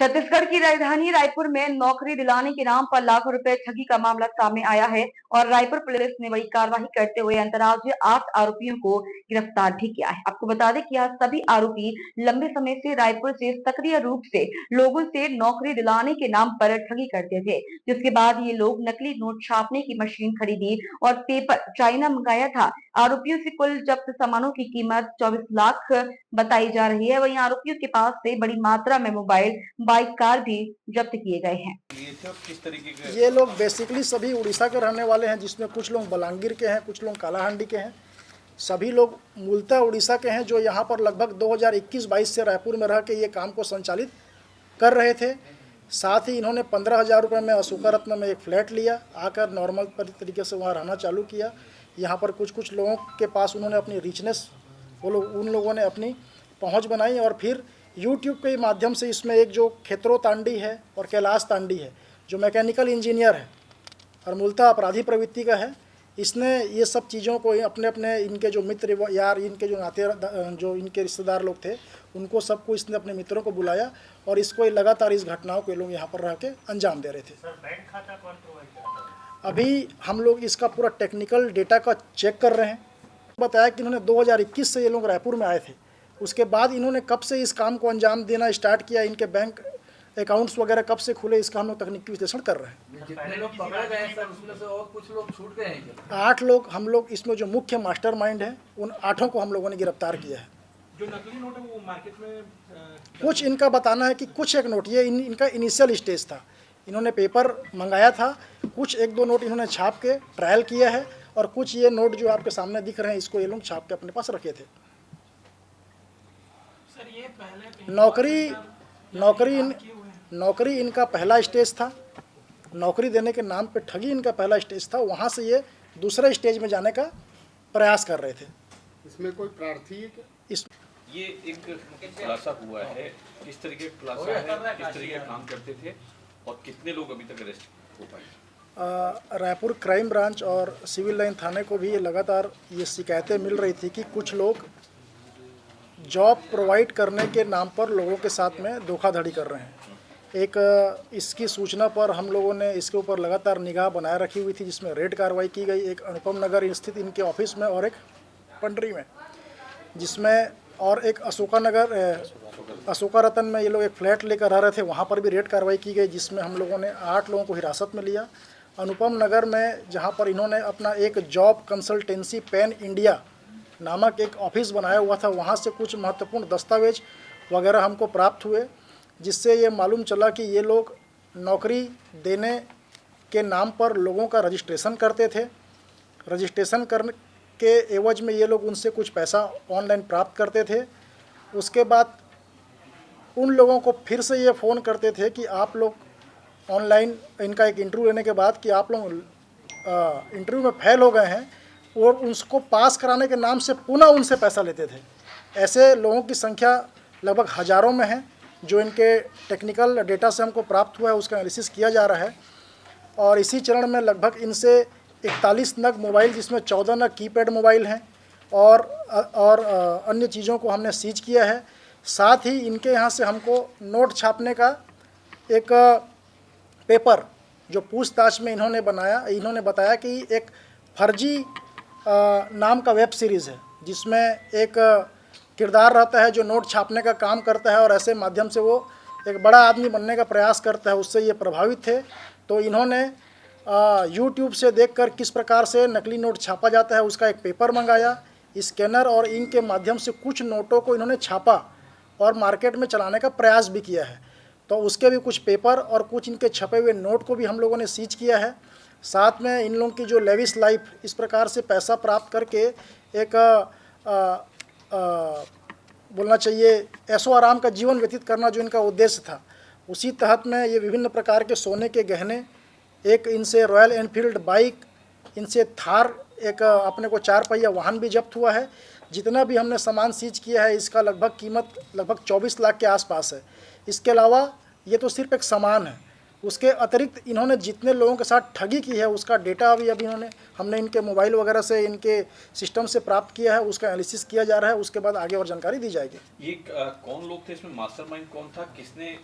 छत्तीसगढ़ की राजधानी रायपुर में नौकरी दिलाने के नाम पर लाखों रुपए ठगी का मामला सामने आया है और रायपुर पुलिस ने बड़ी कार्रवाई करते हुए अंतर्राज्यीय 8 आरोपियों को गिरफ्तार भी किया है। आपको बता दें कि यह सभी आरोपी लंबे समय से रायपुर से सक्रिय रूप से लोगों से नौकरी दिलाने के नाम पर ठगी करते थे, जिसके बाद ये लोग नकली नोट छापने की मशीन खरीदी और पेपर चाइना मंगाया था। आरोपियों से कुल जब्त सामानों की कीमत 24 लाख बताई जा रही है। वहीं आरोपियों के पास से बड़ी मात्रा में मोबाइल, बाइक, कार भी जब्त किए गए हैं। किस तरीके के ये लोग बेसिकली सभी उड़ीसा के रहने वाले हैं, जिसमें कुछ लोग बलांगीर के हैं, कुछ लोग कालाहांडी के हैं। सभी लोग मूलतः उड़ीसा के हैं, जो यहाँ पर लगभग 2021-22 से रायपुर में रह के ये काम को संचालित कर रहे थे। साथ ही इन्होंने 15,000 रुपये में अशोका रत्न में एक फ्लैट लिया, आकर नॉर्मल तरीके से वहाँ रहना चालू किया। यहाँ पर कुछ लोगों के पास उन्होंने अपनी रिचनेस, उन लोगों ने अपनी पहुँच बनाई और फिर यूट्यूब के माध्यम से इसमें एक जो खेतरो तांडी है और कैलाश तांडी है, जो मैकेनिकल इंजीनियर है और मूलतः अपराधी प्रवृत्ति का है, इसने ये सब चीज़ों को अपने अपने इनके जो मित्र यार, इनके जो नाते, जो इनके रिश्तेदार लोग थे, उनको सबको इसने अपने मित्रों को बुलाया और इसको लगातार इस घटनाओं को लोग यहाँ पर रह के अंजाम दे रहे थे। सर, बैंक खाता कौन प्रोवाइड करता है? अभी हम लोग इसका पूरा टेक्निकल डेटा का चेक कर रहे हैं। बताया कि इन्होंने 2021 से ये लोग रायपुर में आए थे। उसके बाद इन्होंने कब से इस काम को अंजाम देना स्टार्ट किया, इनके बैंक अकाउंट्स वगैरह कब से खुले, इसका हम लोग तकनीकी विश्लेषण कर रहे हैं। जितने लोग पकड़े गए हैं सर, उसमें से और कुछ लोग छूट गए हैं क्या? 8 लोग हम लोग इसमें जो मुख्य मास्टरमाइंड हैं, उन 8 को हम लोगों ने गिरफ्तार किया है। जो नकली नोट है वो मार्केट में कुछ इनका बताना है कि कुछ एक नोट, ये इनका इनिशियल स्टेज था, इन्होंने पेपर मंगाया था, कुछ 1-2 नोट इन्होंने छाप के ट्रायल किया है और कुछ ये नोट जो आपके सामने दिख रहे हैं, इसको ये लोग छाप के अपने पास रखे थे। सर, ये पहले नौकरी इनका पहला स्टेज था। नौकरी देने के नाम पे ठगी इनका पहला स्टेज था। वहाँ से ये दूसरे स्टेज में जाने का प्रयास कर रहे थे। इसमें कोई प्रार्थी है क्या? ये एक खुलासा हुआ है, किस तरीके का खुलासा है, किस तरीके का काम करते थे और कितने लोग अभी तक अरेस्ट हो पाए? रायपुर क्राइम ब्रांच और सिविल लाइन थाने को भी ये लगातार ये शिकायतें मिल रही थी कि कुछ लोग जॉब प्रोवाइड करने के नाम पर लोगों के साथ में धोखाधड़ी कर रहे हैं। एक इसकी सूचना पर हम लोगों ने इसके ऊपर लगातार निगाह बनाए रखी हुई थी, जिसमें रेड कार्रवाई की गई, एक अनुपम नगर स्थित इनके ऑफिस में और एक पंडरी में, जिसमें और एक अशोका रतन में ये लोग एक फ्लैट लेकर आ रहे थे, वहाँ पर भी रेड कार्रवाई की गई, जिसमें हम लोगों ने 8 लोगों को हिरासत में लिया। अनुपम नगर में जहाँ पर इन्होंने अपना एक जॉब कंसल्टेंसी पैन इंडिया नामक एक ऑफिस बनाया हुआ था, वहाँ से कुछ महत्वपूर्ण दस्तावेज वगैरह हमको प्राप्त हुए, जिससे ये मालूम चला कि ये लोग नौकरी देने के नाम पर लोगों का रजिस्ट्रेशन करते थे। रजिस्ट्रेशन करने के एवज में ये लोग उनसे कुछ पैसा ऑनलाइन प्राप्त करते थे। उसके बाद उन लोगों को फिर से ये फ़ोन करते थे कि आप लोग ऑनलाइन, इनका एक इंटरव्यू लेने के बाद, कि आप लोग इंटरव्यू में फेल हो गए हैं, और उसको पास कराने के नाम से पुनः उनसे पैसा लेते थे। ऐसे लोगों की संख्या लगभग हज़ारों में है, जो इनके टेक्निकल डेटा से हमको प्राप्त हुआ है, उसका एनालिसिस किया जा रहा है। और इसी चरण में लगभग इनसे 41 नग मोबाइल, जिसमें 14 नग कीपैड मोबाइल हैं, और अन्य चीज़ों को हमने सीज किया है। साथ ही इनके यहाँ से हमको नोट छापने का एक पेपर, जो पूछताछ में इन्होंने बनाया, इन्होंने बताया कि एक फर्जी नाम का वेब सीरीज़ है, जिसमें एक किरदार रहता है जो नोट छापने का काम करता है और ऐसे माध्यम से वो एक बड़ा आदमी बनने का प्रयास करता है। उससे ये प्रभावित थे, तो इन्होंने यूट्यूब से देखकर किस प्रकार से नकली नोट छापा जाता है उसका एक पेपर मंगाया, स्कैनर और इंक के माध्यम से कुछ नोटों को इन्होंने छापा और मार्केट में चलाने का प्रयास भी किया है। तो उसके भी कुछ पेपर और कुछ इनके छपे हुए नोट को भी हम लोगों ने सीज किया है। साथ में इन लोगों की जो लेविस लाइफ, इस प्रकार से पैसा प्राप्त करके एक बोलना चाहिए ऐशो आराम का जीवन व्यतीत करना, जो इनका उद्देश्य था, उसी तहत में ये विभिन्न प्रकार के सोने के गहने, एक इनसे रॉयल एनफील्ड बाइक, इनसे थार एक अपने को 4 पहिया वाहन भी जब्त हुआ है। जितना भी हमने सामान सीज किया है, इसका लगभग कीमत लगभग 24 लाख के आसपास है। इसके अलावा ये तो सिर्फ एक सामान है, उसके अतिरिक्त इन्होंने जितने लोगों के साथ ठगी की है उसका डेटा भी अभी हमने इनके मोबाइल वगैरह से, इनके सिस्टम से प्राप्त किया है, उसका एनालिसिस किया जा रहा है। उसके बाद आगे और जानकारी दी जाएगी। ये कौन लोग थे इसमें, मास्टरमाइंड कौन था, किसने